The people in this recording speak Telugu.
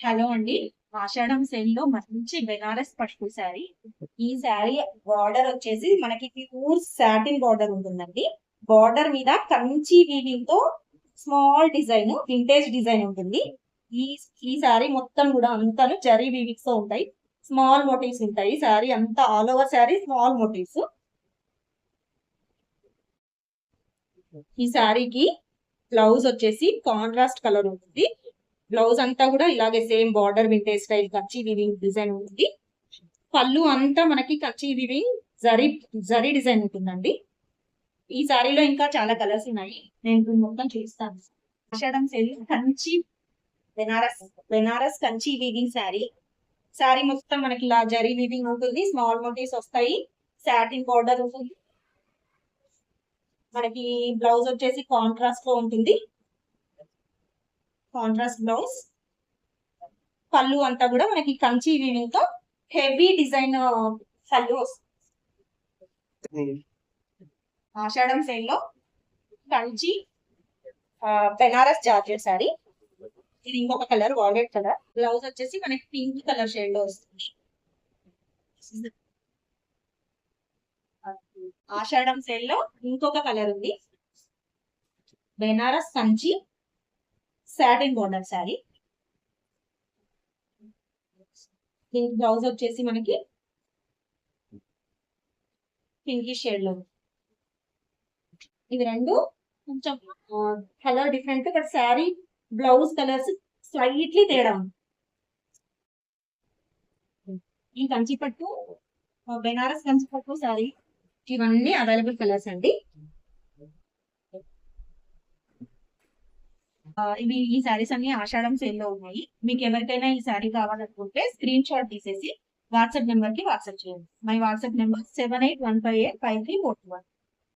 హలో అండి. ఆషాఢం సేల్ లో మంచి బెనారస్ పట్టు శారీ. ఈ శారీ బార్డర్ వచ్చేసి మనకి ప్యూర్ సాటిన్ బార్డర్ ఉంటుందండి. బార్డర్ మీద కంచి వీవింగ్ తో స్మాల్ డిజైన్, వింటేజ్ డిజైన్ ఉంటుంది. ఈ ఈ శారీ మొత్తం కూడా అంతా జరీ వీవింగ్స్ తో ఉంటాయి. స్మాల్ మోటివ్స్ ఉంటాయి. శారీ అంతా all over sari small motives. ఈ శారీకి బ్లౌజ్ వచ్చేసి కాంట్రాస్ట్ కలర్ ఉంటుంది. బ్లౌజ్ అంతా కూడా ఇలాగే సేమ్ బార్డర్ వింటేజ్ స్టైల్ కచ్చి వివింగ్ డిజైన్ ఉంటుంది. పళ్ళు అంతా మనకి కచ్చి వివింగ్ జరీ జరీ డిజైన్ ఉంటుందండి. ఈ సారీలో ఇంకా చాలా కలర్స్ ఉన్నాయి, నేను ఇప్పుడు మొత్తం చూస్తాను. ఆషాఢం సేల్ కంచి బెనారస్ బెనారస్ కంచి వీవింగ్ శారీ. శారీ మొత్తం మనకి ఇలా జరీ వీవింగ్ ఉంటుంది, స్మాల్ మోటివ్స్ వస్తాయి, సాటిన్ బార్డర్ ఉంటుంది. మనకి బ్లౌజ్ వచ్చేసి కాంట్రాస్ట్ లో ఉంటుంది, కాంట్రాస్ట్ బ్లౌజ్. పళ్ళు అంతా కూడా మనకి కంచి వీవింగ్ తో హెవీ డిజైన్ పళ్ళు వస్తుంది. ఆషాఢం సేల్ లో కంచి బెనారస్ జార్జెట్ సారీ. ఇది ఇంకొక కలర్, వాలెట్ కలర్. బ్లౌజ్ వచ్చేసి మనకి పింక్ కలర్ షేడ్ లో వస్తుంది. ఆషాఢం సేల్ లో ఇంకొక కలర్ ఉంది, బెనారస్ కంచి సాటిన్ బోర్డర్ శారీ. దీనికి బ్లౌజ్ వచ్చేసి మనకి పింక్ షేడ్ లో. ఇవి రెండు కొంచెం colour different, but sari blouse colours slightly తేడా ఉంది. ఈ కంచి పట్టు బెనారస్ కంచి పట్టు శారీ ఇవన్నీ అవైలబుల్ కలర్స్ అండి. ఇవి ఈ శారీస్ అన్ని ఆషాఢం సేల్ లో ఉన్నాయి. మీకు ఎవరికైనా ఈ శారీ కావాలనుకుంటే స్క్రీన్ షాట్ తీసేసి వాట్సాప్ నెంబర్ కి వాట్సాప్ చేయండి. My WhatsApp number 7815853421.